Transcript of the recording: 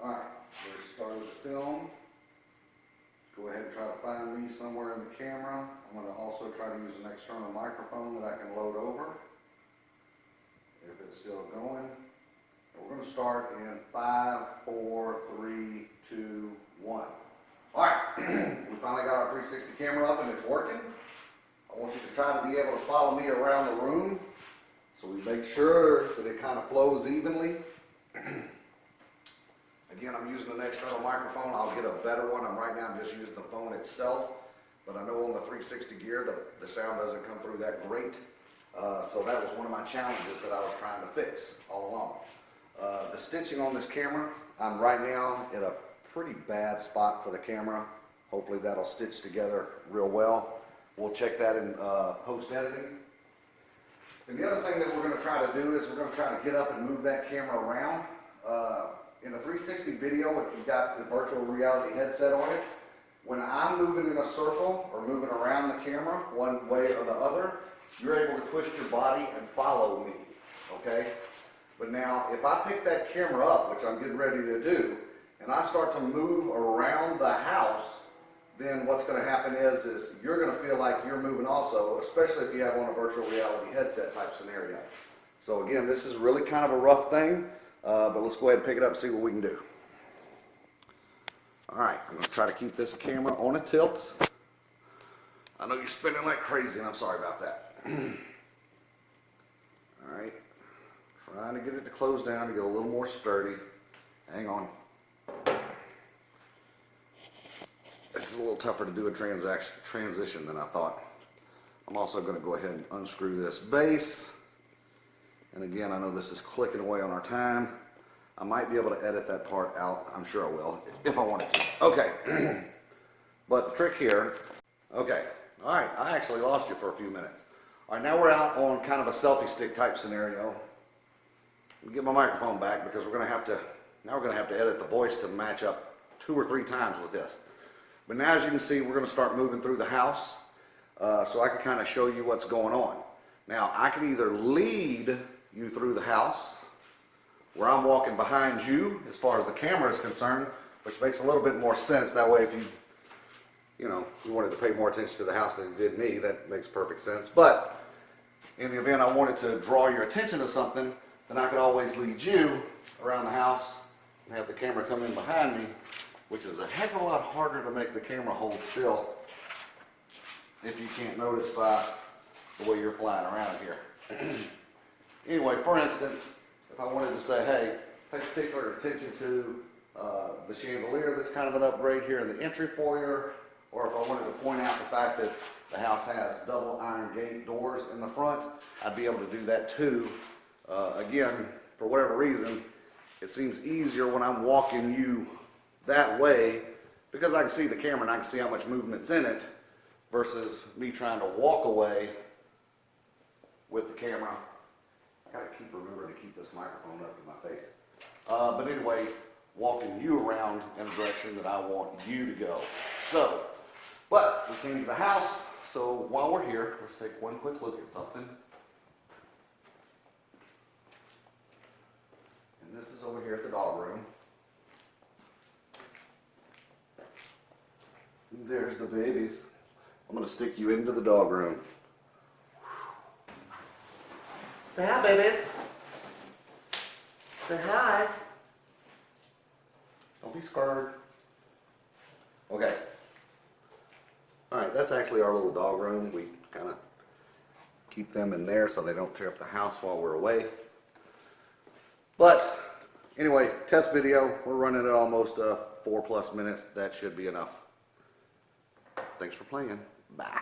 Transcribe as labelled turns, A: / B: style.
A: Alright, we're starting the film. Go ahead and try to find me somewhere in the camera. I'm going to also try to use an external microphone that I can load over, if it's still going. And we're going to start in 5, 4, 3, 2, 1. Alright, we finally got our 360 camera up and it's working. I want you to try to be able to follow me around the room so we make sure that it kind of flows evenly. Again, I'm using an external microphone. I'll get a better one. Right now I'm just using the phone itself, but I know on the 360 gear the sound doesn't come through that great. So that was one of my challenges that I was trying to fix all along. The stitching on this camera, I'm right now in a pretty bad spot for the camera. Hopefully that'll stitch together real well. We'll check that in post-editing. And the other thing that we're going to try to do is we're going to try to get up and move that camera around. In a 360 video, if you've got the virtual reality headset on it, when I'm moving in a circle or moving around the camera one way or the other, you're able to twist your body and follow me, okay? But now, if I pick that camera up, which I'm getting ready to do, and I start to move around the house, then what's going to happen is you're going to feel like you're moving also, especially if you have on a virtual reality headset type scenario. So again, this is really kind of a rough thing. But let's go ahead and pick it up and see what we can do. Alright, I'm going to try to keep this camera on a tilt. I know you're spinning like crazy and I'm sorry about that. Alright, trying to get it to close down to get a little more sturdy. Hang on. This is a little tougher to do a transition than I thought. I'm also going to go ahead and unscrew this base. And again, I know this is clicking away on our time. I might be able to edit that part out. I'm sure I will, if I wanted to. Okay. But the trick here, okay. All right, I actually lost you for a few minutes. All right, now we're out on kind of a selfie stick type scenario. Let me get my microphone back because we're going to have to edit the voice to match up 2 or 3 times with this. But now, as you can see, we're going to start moving through the house so I can kind of show you what's going on. Now, I can either lead you through the house, where I'm walking behind you as far as the camera is concerned, which makes a little bit more sense. That way, if you wanted to pay more attention to the house than you did me, that makes perfect sense. But in the event I wanted to draw your attention to something, then I could always lead you around the house and have the camera come in behind me, which is a heck of a lot harder to make the camera hold still, if you can't notice by the way you're flying around here. Anyway, for instance, if I wanted to say, hey, pay particular attention to the chandelier that's kind of an upgrade here in the entry foyer, or if I wanted to point out the fact that the house has double iron gate doors in the front, I'd be able to do that too. Again, for whatever reason, it seems easier when I'm walking you that way because I can see the camera and I can see how much movement's in it versus me trying to walk away with the camera. I gotta keep remembering to keep this microphone up in my face. But anyway, walking you around in a direction that I want you to go. So, but we came to the house, so while we're here, let's take one quick look at something. And this is over here at the dog room. There's the babies. I'm gonna stick you into the dog room.
B: Say hi, babies. Say hi.
A: Don't be scared. Okay. Alright, that's actually our little dog room. We kind of keep them in there so they don't tear up the house while we're away. But, anyway, test video. We're running at almost 4+ minutes. That should be enough. Thanks for playing. Bye.